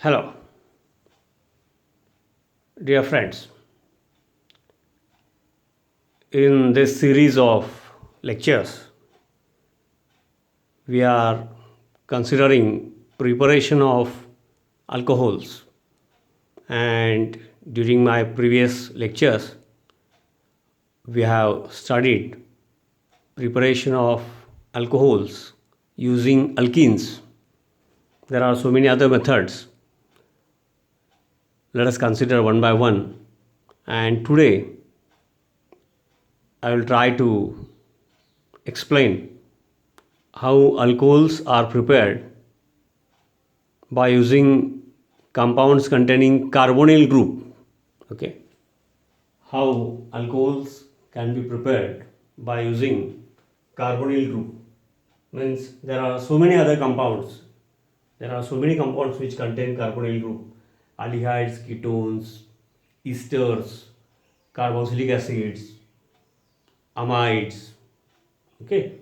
Hello, dear friends. In this series of lectures, we are considering preparation of alcohols. And during my previous lectures, we have studied preparation of alcohols using alkenes. There are so many other methods. Let us consider one by one. And today, I will try to explain how alcohols are prepared by using compounds containing carbonyl group. Okay, how alcohols can be prepared by using carbonyl group means there are so many other compounds. There are so many compounds which contain carbonyl group: aldehydes, ketones, esters, carboxylic acids, amides. Okay,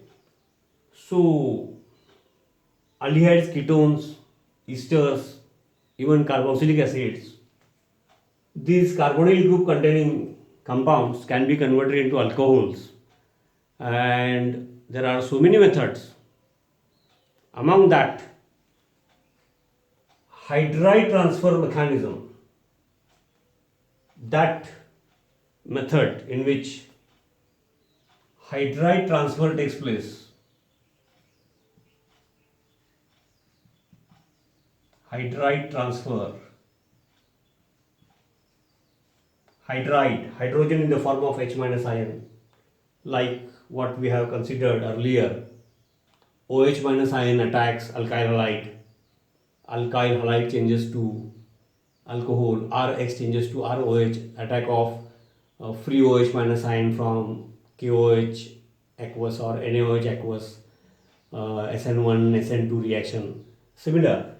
so aldehydes, ketones, esters, even carboxylic acids, these carbonyl group containing compounds can be converted into alcohols, and there are so many methods. Among that, hydride transfer mechanism, that method in which hydride transfer takes place, hydride transfer, hydride, hydrogen in the form of H minus ion, like what we have considered earlier. OH minus ion attacks alkyl halide, alkyl halide changes to alcohol, RH changes to ROH, attack of free OH minus ion from KOH aqueous or NaOH aqueous, SN1 SN2 reaction. Similar,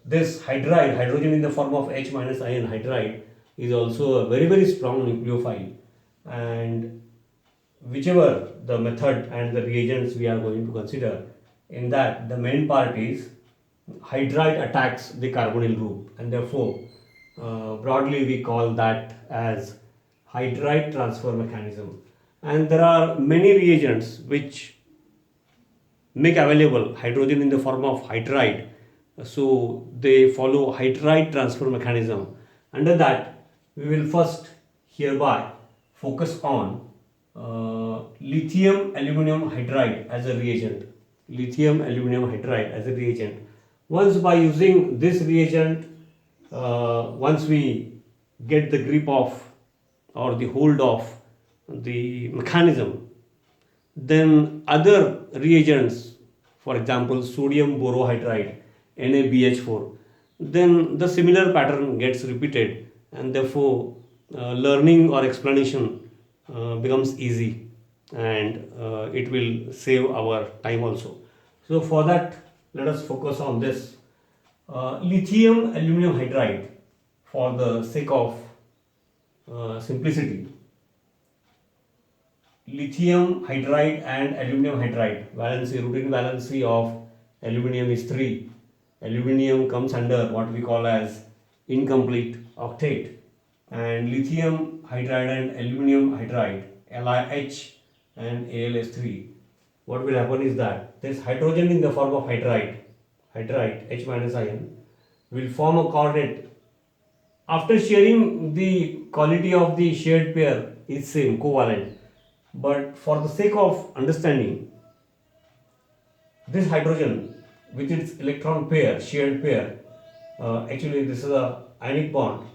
this hydride, hydrogen in the form of H minus ion hydride, is also a very strong nucleophile, and whichever the method and the reagents we are going to consider, in that the main part is hydride attacks the carbonyl group, and therefore broadly we call that as hydride transfer mechanism. And there are many reagents which make available hydrogen in the form of hydride, so they follow hydride transfer mechanism. Under that, we will first hereby focus on lithium aluminum hydride as a reagent. Lithium aluminum hydride as a reagent. Once by using this reagent, once we get the grip of or the hold of the mechanism, then other reagents, for example sodium borohydride, NaBH4, then the similar pattern gets repeated, and therefore learning or explanation becomes easy, and it will save our time also. So for that, let us focus on this lithium aluminum hydride for the sake of simplicity. Lithium hydride and aluminum hydride, valency, routine valency of aluminum is 3. Aluminum comes under what we call as incomplete octet, and lithium hydride and aluminum hydride, LiH and AlS3, what will happen is that this hydrogen in the form of hydride H minus ion, will form a coordinate. After sharing, the quality of the shared pair is same, covalent, but for the sake of understanding, this hydrogen with its electron pair, shared pair, actually this is a ionic bond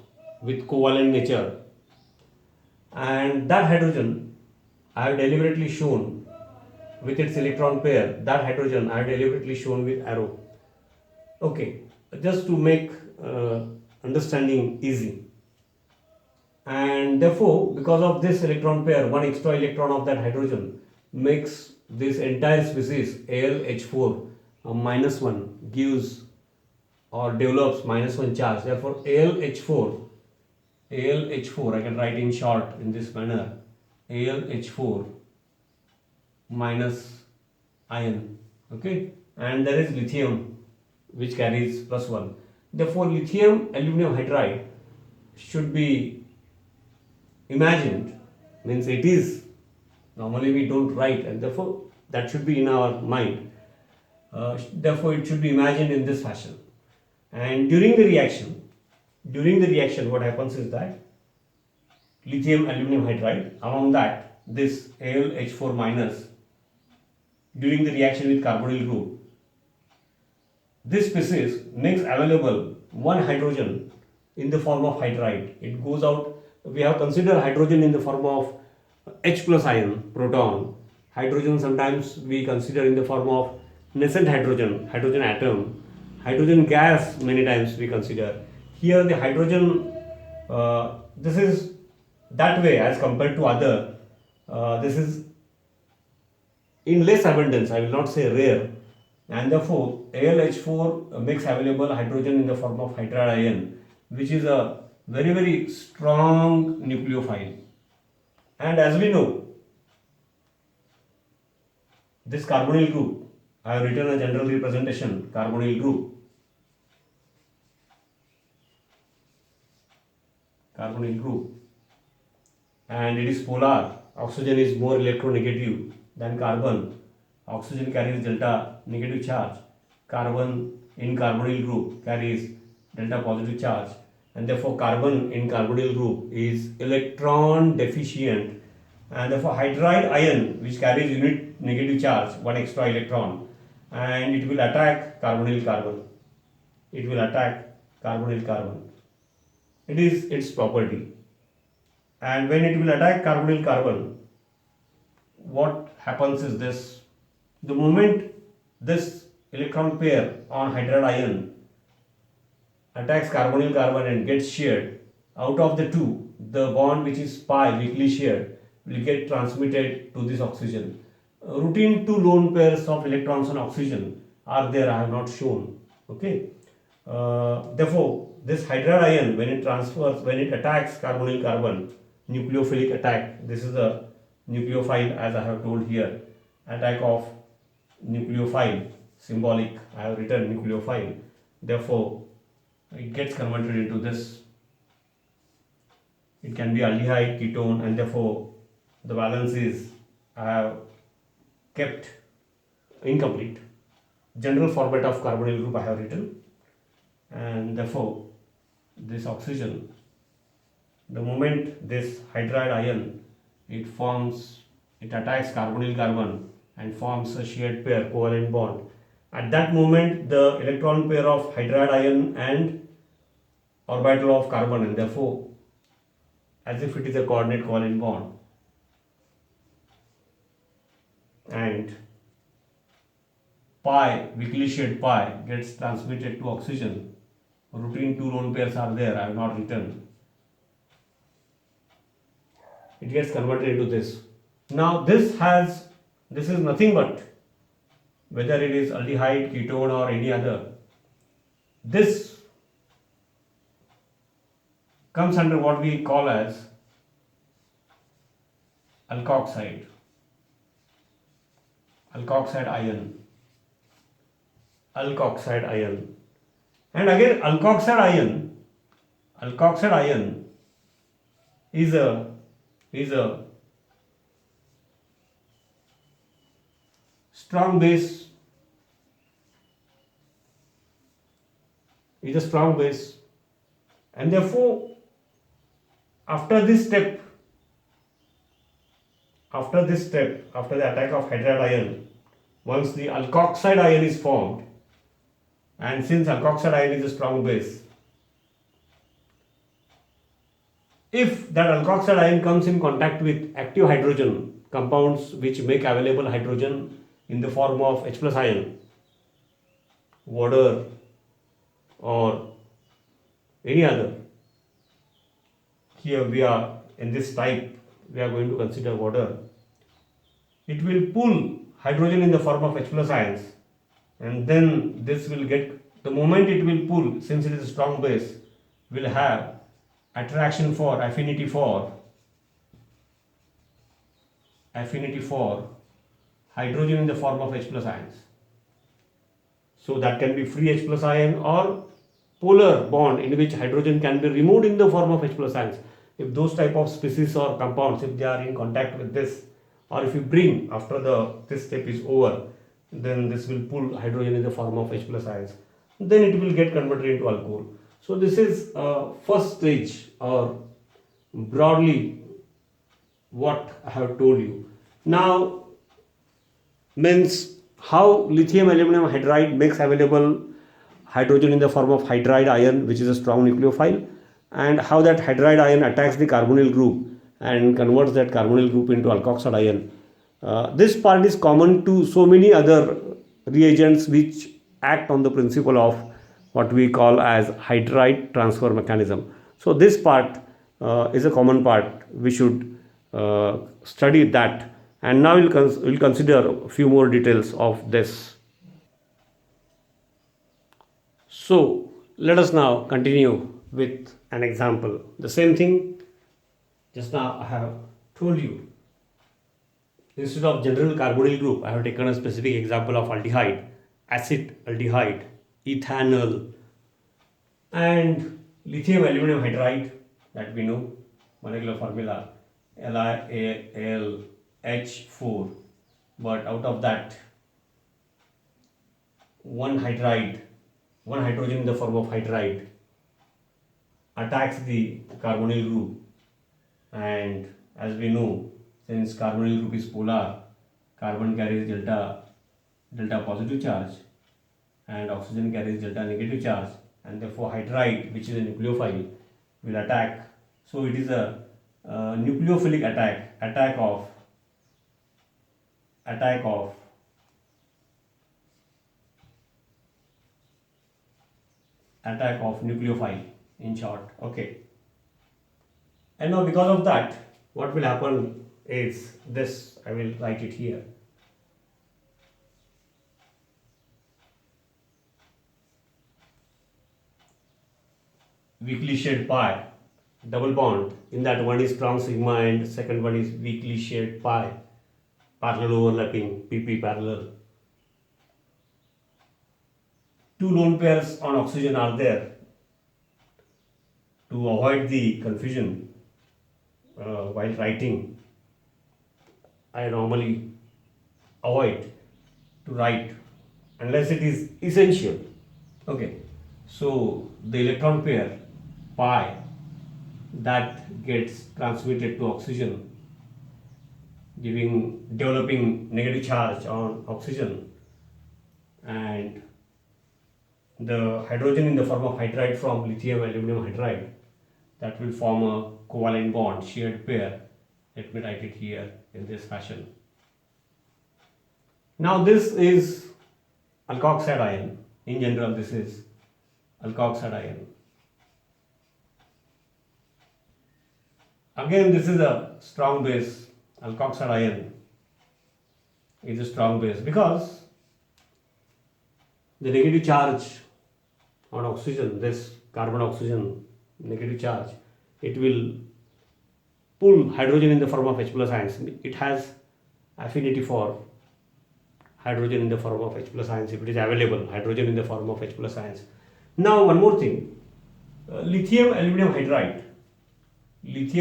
with covalent nature, and that hydrogen I have deliberately shown with its electron pair, that hydrogen I have deliberately shown with arrow. Okay, just to make understanding easy. And therefore, because of this electron pair, one extra electron of that hydrogen makes this entire species AlH4 -1, gives or develops -1 charge. Therefore, AlH4 I can write in short in this manner: AlH4 minus ion. Okay, and there is lithium which carries +1. Therefore, lithium aluminum hydride should be imagined, means it is, normally we don't write, and therefore that should be in our mind. Therefore, it should be imagined in this fashion. And during the reaction, what happens is that lithium aluminum hydride, among that this AlH4 minus, during the reaction with carbonyl group, this species makes available one hydrogen in the form of hydride. It goes out, we have considered hydrogen in the form of H plus ion, proton. Hydrogen sometimes we consider in the form of nascent hydrogen, hydrogen atom, hydrogen gas many times we consider. Here the hydrogen, this is that way as compared to other, this is in less abundance, I will not say rare, and therefore AlH4 makes available hydrogen in the form of hydride ion, which is a very very strong nucleophile. And as we know, this carbonyl group, I have written a general representation, carbonyl group. Carbonyl group, and it is polar. Oxygen is more electronegative than carbon. Oxygen carries delta negative charge. Carbon in carbonyl group carries delta positive charge, and therefore carbon in carbonyl group is electron deficient, and therefore hydride ion, which carries unit negative charge, one extra electron, and it will attack carbonyl carbon. It will attack carbonyl carbon. It is its property. And when it will attack carbonyl carbon, what happens is this: the moment this electron pair on hydride ion attacks carbonyl carbon and gets shared, out of the two, the bond which is pi weakly shared will get transmitted to this oxygen. Routine two lone pairs of electrons on oxygen are there, I have not shown. Okay. Therefore, this hydride ion, when it transfers, when it attacks carbonyl carbon, nucleophilic attack, this is a nucleophile as I have told here, attack of nucleophile, symbolic, I have written nucleophile. Therefore, it gets converted into this. It can be aldehyde, ketone, and therefore the valence is, I have kept incomplete. General format of carbonyl group I have written, and therefore this oxygen, the moment this hydride ion, it attacks carbonyl carbon and forms a shared pair, covalent bond. At that moment, the electron pair of hydride ion and orbital of carbon, and therefore as if it is a coordinate covalent bond, and pi, weakly shared pi, gets transmitted to oxygen. Routine two lone pairs are there, I have not written. It gets converted into this. Now this is nothing but, whether it is aldehyde, ketone or any other, this comes under what we call as alkoxide ion. And again, alkoxide ion is a strong base, and therefore after the attack of hydride ion, once the alkoxide ion is formed, and since alkoxide ion is a strong base, if that alkoxide ion comes in contact with active hydrogen compounds which make available hydrogen in the form of H plus ion, water or any other, here we are in this type, we are going to consider water, it will pull hydrogen in the form of H plus ions, and then this will get, the moment it will pull, since it is a strong base, will have attraction for, affinity for hydrogen in the form of H plus ions. So that can be free H plus ion or polar bond in which hydrogen can be removed in the form of H plus ions. If those type of species or compounds, if they are in contact with this, or if you bring after this step is over, then this will pull hydrogen in the form of H plus ions. Then it will get converted into alcohol. So this is first stage, or broadly what I have told you. Now, means how lithium aluminum hydride makes available hydrogen in the form of hydride ion, which is a strong nucleophile, and how that hydride ion attacks the carbonyl group and converts that carbonyl group into alkoxide ion. This part is common to so many other reagents which act on the principle of what we call as hydride transfer mechanism. So this part is a common part. We should study that, and now we'll consider a few more details of this. So let us now continue with an example. The same thing just now I have told you. Instead of general carbonyl group, I have taken a specific example of aldehyde, acetaldehyde, ethanol, and lithium aluminum hydride, that we know molecular formula LiAlH4. But out of that, one hydrogen in the form of hydride attacks the carbonyl group, and as we know, since carbonyl group is polar, carbon carries delta positive charge and oxygen carries delta negative charge, and therefore hydride, which is a nucleophile, will attack. So it is a nucleophilic attack of nucleophile, in short. Okay. And now because of that, what will happen is this. I will write it here. Weakly shaped pi, double bond. In that, one is strong sigma and second one is weakly shaped pi, parallel overlapping, pp parallel. Two lone pairs on oxygen are there. To avoid the confusion while writing, I normally avoid to write unless it is essential. Okay, so the electron pair pi that gets transmitted to oxygen, developing negative charge on oxygen, and the hydrogen in the form of hydride from lithium aluminum hydride, that will form a covalent bond, shared pair. Let me write it here in this fashion. Now this is alkoxide ion. In general, this is alkoxide ion. Again, this is a strong base. Alkoxide ion is a strong base because the negative charge on oxygen, this carbon oxygen negative charge, it will pull hydrogen in the form of H plus ions. It has affinity for hydrogen in the form of H plus ions if it is available, hydrogen in the form of H plus ions. Now one more thing, lithium aluminum hydride it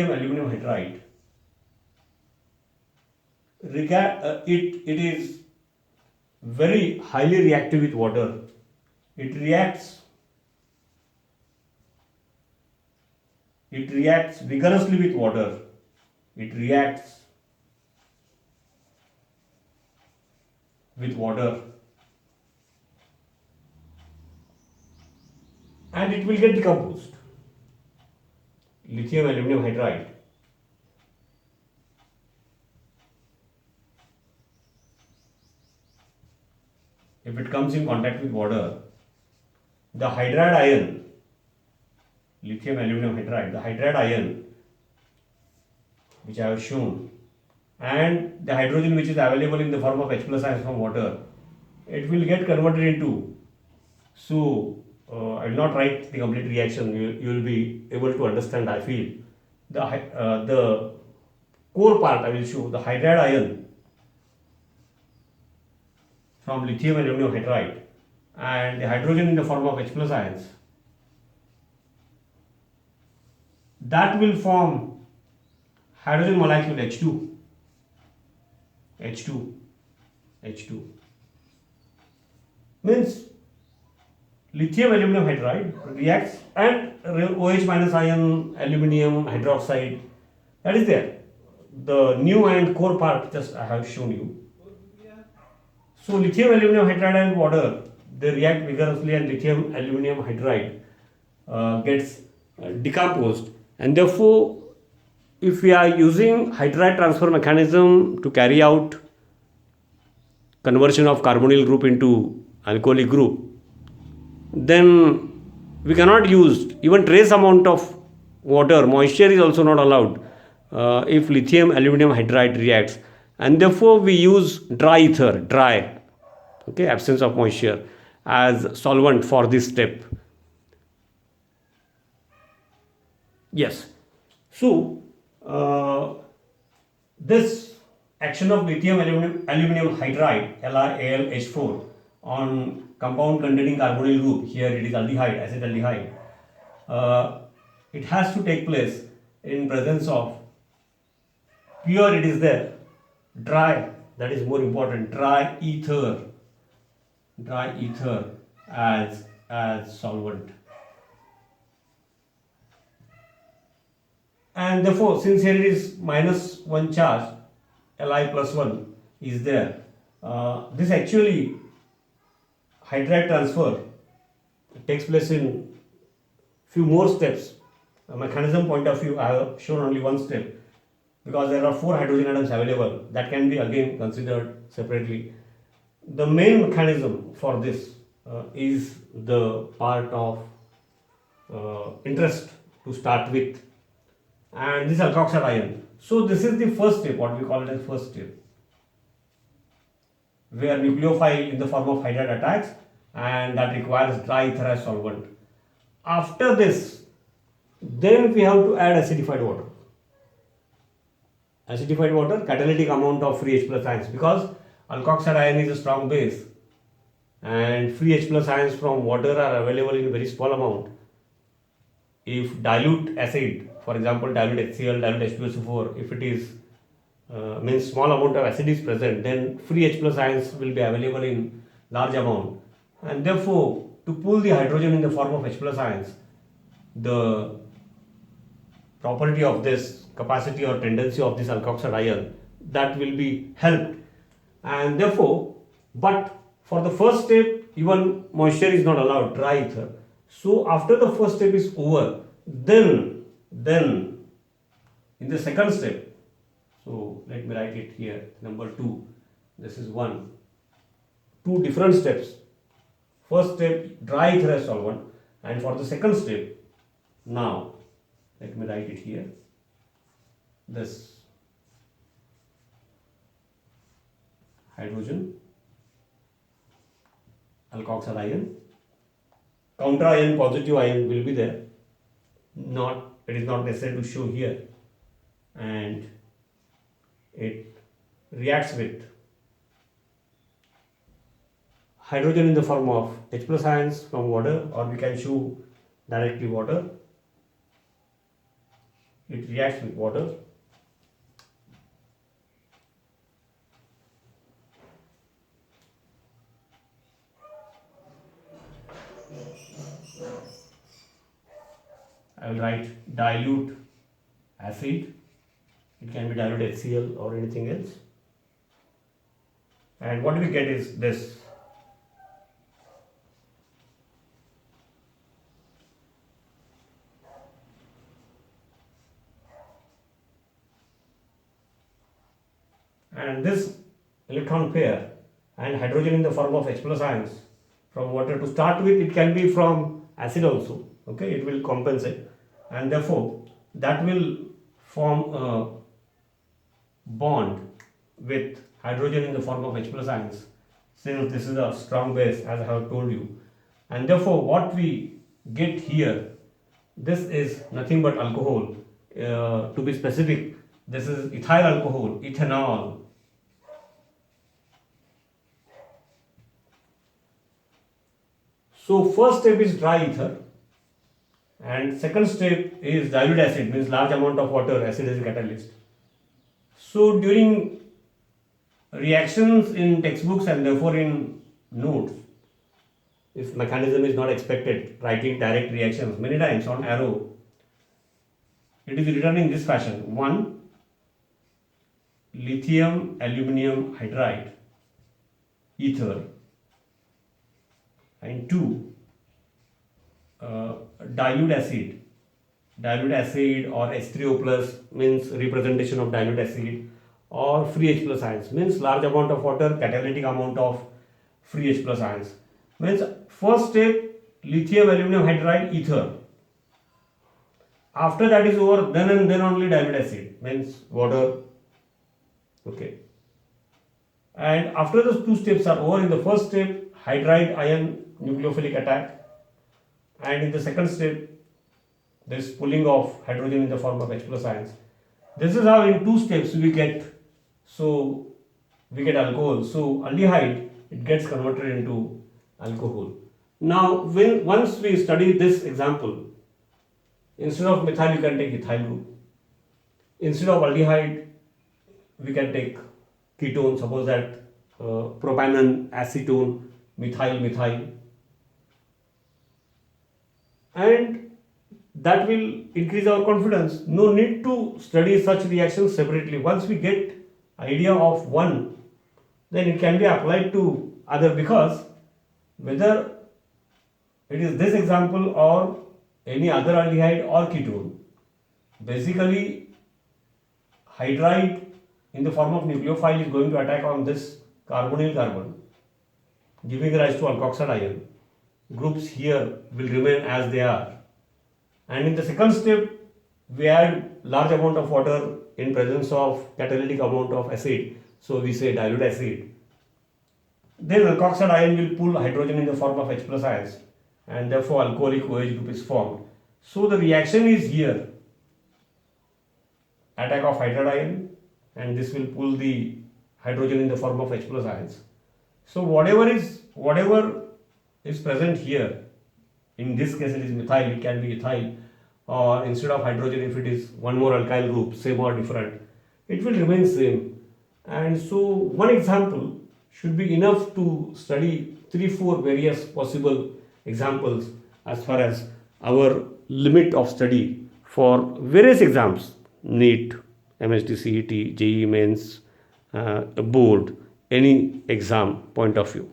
is very highly reactive with water. It reacts vigorously with water. It reacts with water, and it will get decomposed. Lithium aluminum hydride, if it comes in contact with water, the hydride ion, lithium aluminum hydride, the hydride ion which I have shown, and the hydrogen which is available in the form of H plus ions from water, it will get converted into. So I will not write the complete reaction. You will be able to understand, I feel. The core part I will show, the hydride ion from lithium aluminum hydride and the hydrogen in the form of H plus ions. that will form hydrogen molecule H2, H2, H2. Means lithium aluminum hydride reacts and OH minus ion aluminum hydroxide, that is there. The new and core part just I have shown you. So lithium aluminum hydride and water, they react vigorously and lithium aluminum hydride gets decomposed, and therefore if we are using hydride transfer mechanism to carry out conversion of carbonyl group into alcoholic group, then we cannot use even trace amount of water. Moisture is also not allowed if lithium aluminum hydride reacts, and therefore we use dry ether, dry, okay, absence of moisture, as solvent for this step. Yes. So this action of lithium aluminum hydride LiAlH4 on compound containing carbonyl group, here it is aldehyde, acetaldehyde, it has to take place in presence of pure, it is there, dry, that is more important, dry ether as solvent. And therefore, since here it is minus 1 charge, Li plus 1 is there, this actually hydride transfer takes place in few more steps. A mechanism point of view, I have shown only one step because there are 4 hydrogen atoms available, that can be again considered separately. The main mechanism for this is the part of interest to start with, and this alkoxide ion. So this is the first step, what we call it as first step, where nucleophile in the form of hydride attacks, and that requires dry ether as solvent. After this, then we have to add acidified water. Acidified water, catalytic amount of free H plus ions, because alkoxide ion is a strong base and free H plus ions from water are available in very small amount. If dilute acid, for example dilute HCl, dilute H2SO4, if it is means small amount of acid is present, then free H plus ions will be available in large amount, and therefore to pull the hydrogen in the form of H plus ions, the property of this, capacity or tendency of this alkoxide ion, that will be helped, and therefore, but for the first step even moisture is not allowed, dry ether. So after the first step is over, then in the second step, so let me write it here, number 2, this is 1, 2 different steps. First step, dry ether as solvent, and for the second step, now let me write it here, this hydrogen alkoxide ion, counter ion, positive ion will be there, not, it is not necessary to show here, and it reacts with hydrogen in the form of H plus ions from water, or we can show directly water. It reacts with water, I will write dilute acid, it can be dilute HCl or anything else, and what we get is this, and this electron pair and hydrogen in the form of H plus ions from water, to start with it can be from acid also, okay, it will compensate, and therefore that will form a bond with hydrogen in the form of H plus ions, since this is a strong base as I have told you, and therefore what we get here, this is nothing but alcohol, to be specific, this is ethyl alcohol, ethanol. So first step is dry ether, And second step is dilute acid, means large amount of water, acid is a catalyst. So during reactions in textbooks and therefore in notes, if mechanism is not expected, writing direct reactions, many times on arrow, it is written in this fashion: 1. Lithium aluminum hydride ether, and 2. Dilute acid. Dilute acid or H3O plus means representation of dilute acid, or free H plus ions means large amount of water, catalytic amount of free H plus ions. Means first step, lithium aluminum hydride ether. After that is over, then and then only dilute acid means water. Okay. And after those two steps are over, in the first step, hydride ion nucleophilic attack, and in the second step, there is pulling of hydrogen in the form of H plus ions. This is how in two steps we get alcohol. So aldehyde, it gets converted into alcohol. Now once we study this example, instead of methyl you can take ethyl group. Instead of aldehyde we can take ketone. Suppose that propanone, acetone, methyl, and that will increase our confidence. No need to study such reactions separately. Once we get idea of one, then it can be applied to other, because whether it is this example or any other aldehyde or ketone, basically hydride in the form of nucleophile is going to attack on this carbonyl carbon, giving rise to alkoxide ion. Groups here will remain as they are. And in the second step, we add large amount of water in presence of catalytic amount of acid. So we say dilute acid. Then alkoxide ion will pull hydrogen in the form of H plus ions, and therefore alcoholic OH group is formed. So the reaction is here, attack of hydride ion, and this will pull the hydrogen in the form of H plus ions. So whatever is present here, in this case it is methyl, it can be ethyl, or instead of hydrogen, if it is one more alkyl group, same or different, it will remain same. And so one example should be enough to study 3-4 various possible examples as far as our limit of study for various exams: NEET, MSD, CET, JEE Mains, board, any exam point of view.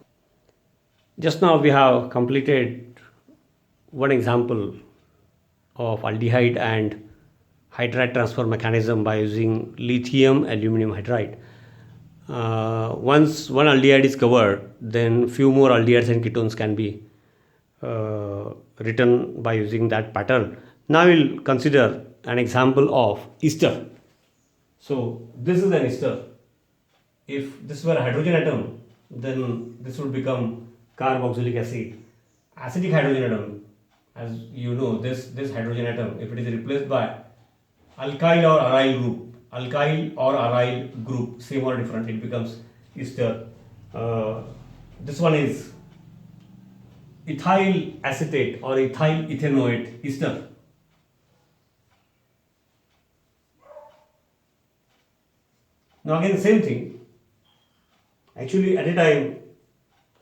Just now we have completed one example of aldehyde and hydride transfer mechanism by using lithium aluminum hydride. Once one aldehyde is covered, then few more aldehydes and ketones can be written by using that pattern. Now we'll consider an example of ester. So this is an ester. If this were a hydrogen atom, then this would become carboxylic acid. Acidic hydrogen atom, as you know, this hydrogen atom, if it is replaced by alkyl or aryl group, same or different, it becomes ester. This one is ethyl acetate or ethyl ethanoate ester. Now again same thing. Actually at a time,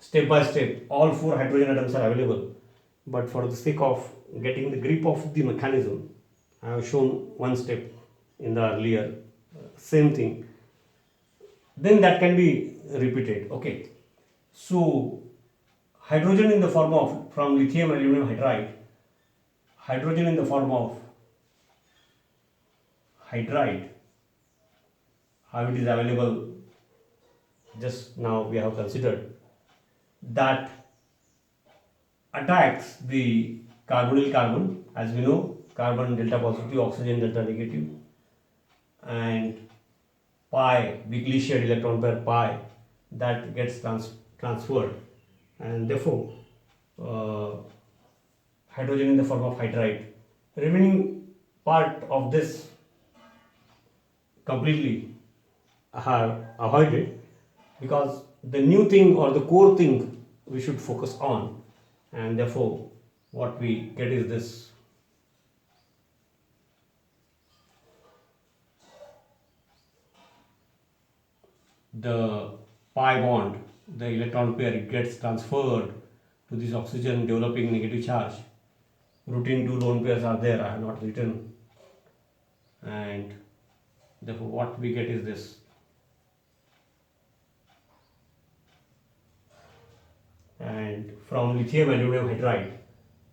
step by step, all 4 hydrogen atoms are available, but for the sake of getting the grip of the mechanism, I have shown one step in the earlier, same thing. Then that can be repeated. Okay. So hydrogen in the form of, from lithium aluminum hydride, hydrogen in the form of hydride, how it is available, just now we have considered, that attacks the carbonyl carbon. As we know, carbon delta positive, oxygen delta negative, and pi, weakly shared electron pair pi, that gets transferred, and therefore hydrogen in the form of hydride. Remaining part of this completely are avoided, because the new thing or the core thing we should focus on, and therefore what we get is this the pi bond, the electron pair, it gets transferred to this oxygen, developing negative charge. Routine 2 lone pairs are there, I have not written, and therefore what we get is this. And from lithium aluminum hydride,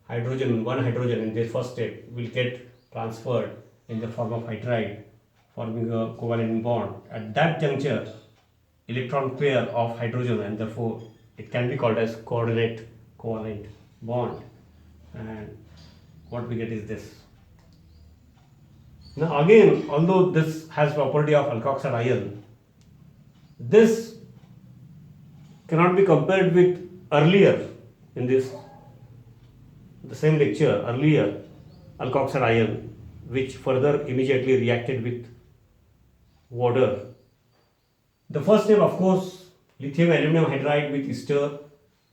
one hydrogen in this first step will get transferred in the form of hydride, forming a covalent bond. At that juncture, electron pair of hydrogen, and therefore it can be called as coordinate covalent bond, and what we get is this. Now again, although this has property of alkoxide ion, this cannot be compared with earlier in this the same lecture earlier alkoxide ion, which further immediately reacted with water. The first step, of course, lithium aluminum hydride with ester.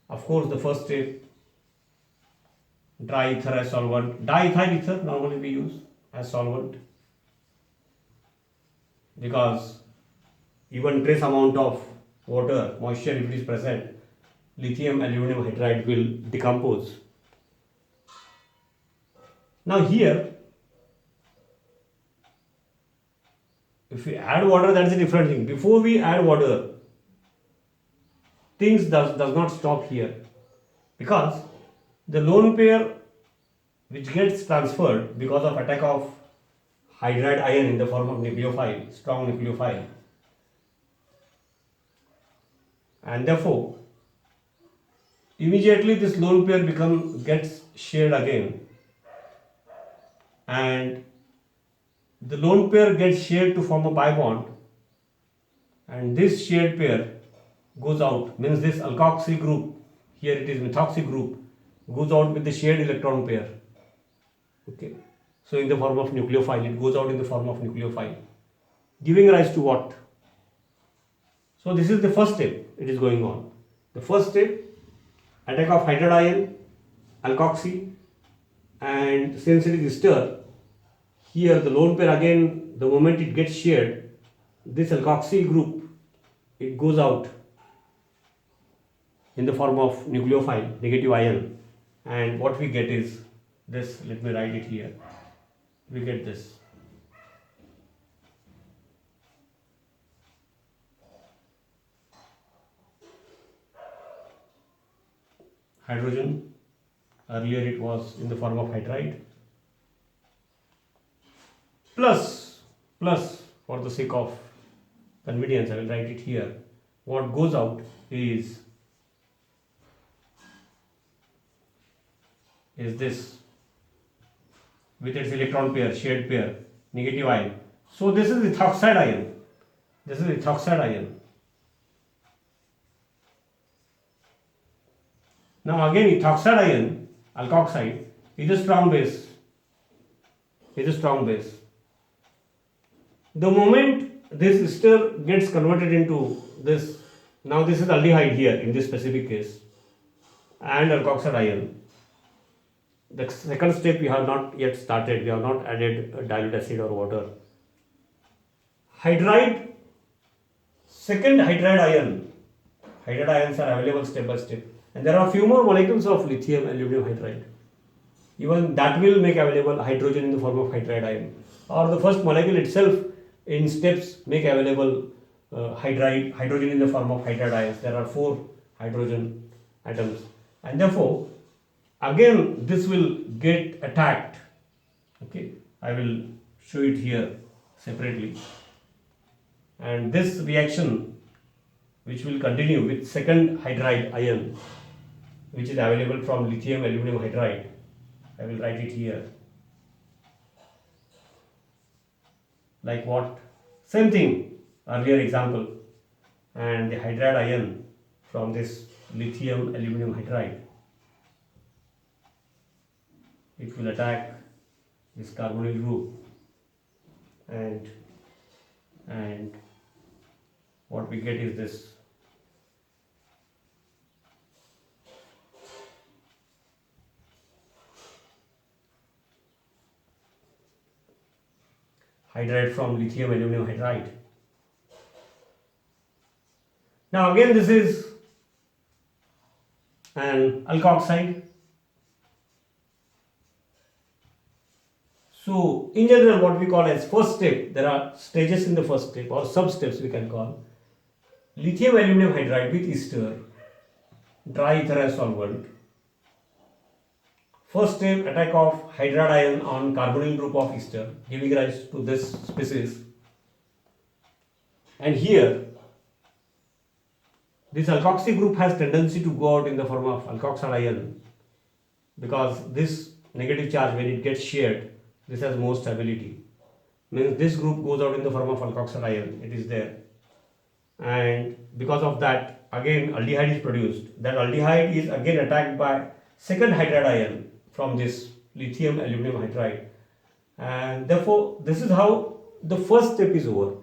Of course, the first step, dry ether as solvent. Diethyl ether normally we use as solvent, because even trace amount of water, moisture, if it is present, lithium aluminum hydride will decompose. Now here, if we add water, that's a different thing. Before we add water, things does not stop here, because the lone pair which gets transferred because of attack of hydride ion in the form of nucleophile, strong nucleophile, and therefore immediately this lone pair gets shared again, and the lone pair gets shared to form a pi bond, and this shared pair goes out, means this alkoxy group, here it is methoxy group, goes out with the shared electron pair. Okay, so in the form of nucleophile, it goes out in the form of nucleophile, giving rise to what? So this is the first step, it is going on. The first step, attack of hydride ion, alkoxy, and since it is ester, here the lone pair again, the moment it gets shared, this alkoxy group, it goes out in the form of nucleophile, negative ion, and what we get is this. Let me write it here. We get this. Hydrogen, earlier it was in the form of hydride, plus for the sake of convenience I will write it here. What goes out is this, with its electron pair, shared pair, negative ion. So this is ethoxide ion. This is ethoxide ion. Now again, ethoxide ion, alkoxide, is a strong base. The moment this ester gets converted into this, now this is aldehyde here in this specific case, and alkoxide ion. The second step we have not yet started, we have not added dilute acid or water. Hydride, second hydride ion. Hydride ions are available step by step, and there are few more molecules of lithium aluminum hydride. Even that will make available hydrogen in the form of hydride ion, or the first molecule itself in steps make available hydrogen in the form of hydride ions. There are 4 hydrogen atoms, and therefore again this will get attacked. Okay, I will show it here separately, and this reaction, which will continue with second hydride ion, which is available from lithium aluminum hydride, I will write it here. Like what? Same thing, earlier example, and the hydride ion from this lithium aluminum hydride, it will attack this carbonyl group, and what we get is this. Hydride from lithium aluminum hydride. Now again this is an alkoxide. So in general what we call as first step, there are stages in the first step or sub steps we can call. Lithium aluminum hydride with ester, dry ether as solvent. First step, attack of hydride ion on carbonyl group of ester, giving rise to this species. And here this alkoxy group has tendency to go out in the form of alkoxide ion, because this negative charge, when it gets shared, this has more stability. Means this group goes out in the form of alkoxide ion, it is there. And because of that, again aldehyde is produced. That aldehyde is again attacked by second hydride ion from this lithium aluminum hydride. And therefore, this is how the first step is over.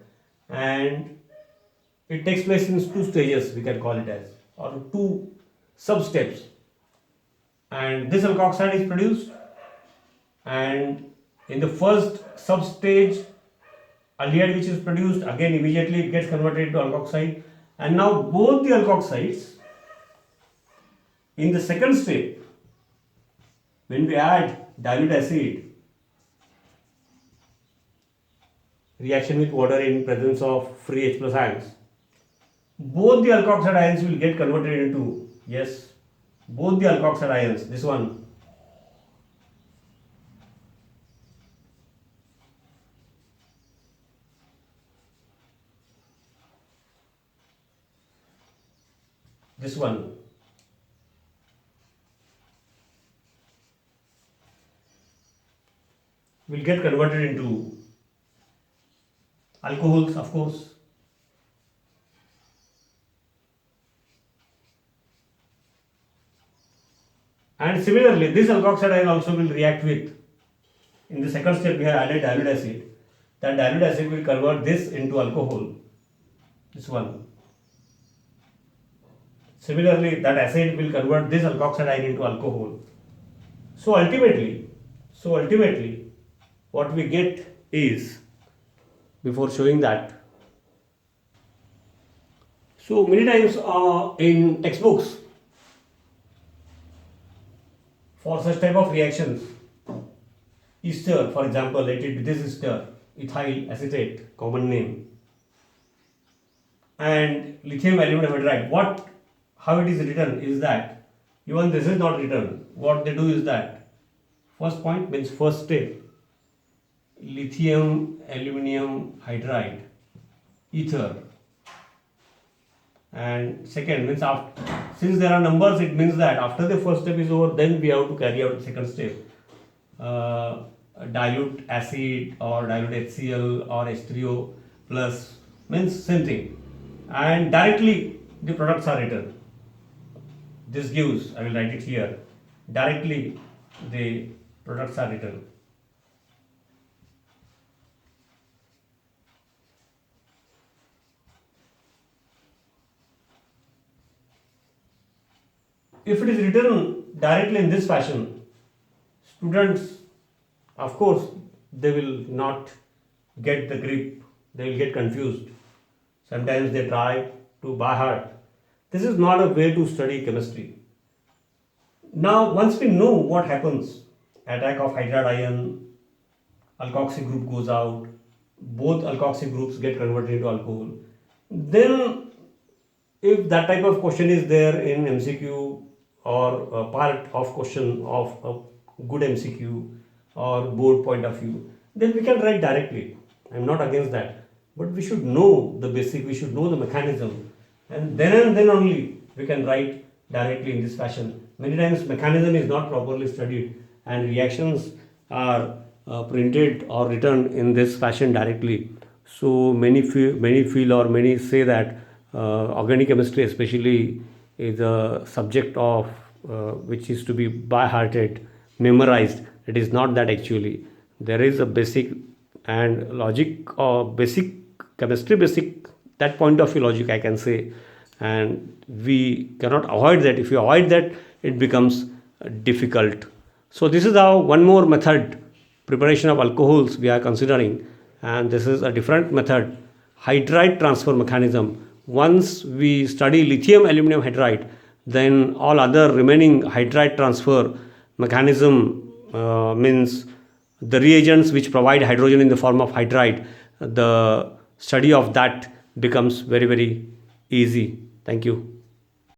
And it takes place in two stages, we can call it as, or two sub steps. And this alkoxide is produced, and in the first sub stage, aldehyde which is produced, again immediately it gets converted to alkoxide. And now both the alkoxides in the second step, when we add dilute acid, reaction with water in presence of free H plus ions, both the alkoxide ions will get converted into, yes, both the alkoxide ions, this one, this one, will get converted into alcohols, of course. And similarly, this alkoxide ion also will react with, in the second step we have added dilute acid. That dilute acid will convert this into alcohol, this one. Similarly, that acid will convert this alkoxide ion into alcohol. So ultimately, what we get is, before showing that, so many times in textbooks, for such type of reactions, ester, for example, let it be this ester, ethyl acetate, common name, and lithium aluminum hydride, how it is written is that, even this is not written, what they do is that, first point means first step, lithium aluminum hydride, ether, and second means after, since there are numbers, it means that after the first step is over, then we have to carry out the second step, dilute acid or dilute HCl or H3O plus, means same thing, and directly the products are written. This gives, I will write it here, directly the products are written. If it is written directly in this fashion, students, of course, they will not get the grip, they will get confused. Sometimes they try to by heart. This is not a way to study chemistry. Now, once we know what happens, attack of hydride ion, alkoxy group goes out, both alkoxy groups get converted into alcohol, then if that type of question is there in MCQ or a part of question of a good MCQ or board point of view, then we can write directly. I am not against that, but we should know the basic, we should know the mechanism, and then only we can write directly in this fashion. Many times mechanism is not properly studied and reactions are printed or written in this fashion directly. So many feel or many say that organic chemistry especially is a subject of which is to be by-hearted, memorized. It is not that actually. There is a basic and logic or basic chemistry, basic that point of view logic I can say, and we cannot avoid that. If you avoid that, it becomes difficult. So this is how one more method, preparation of alcohols we are considering, and this is a different method, hydride transfer mechanism, once we study lithium aluminum hydride, then all other remaining hydride transfer mechanism, means the reagents which provide hydrogen in the form of hydride, the study of that becomes very, very easy. Thank you.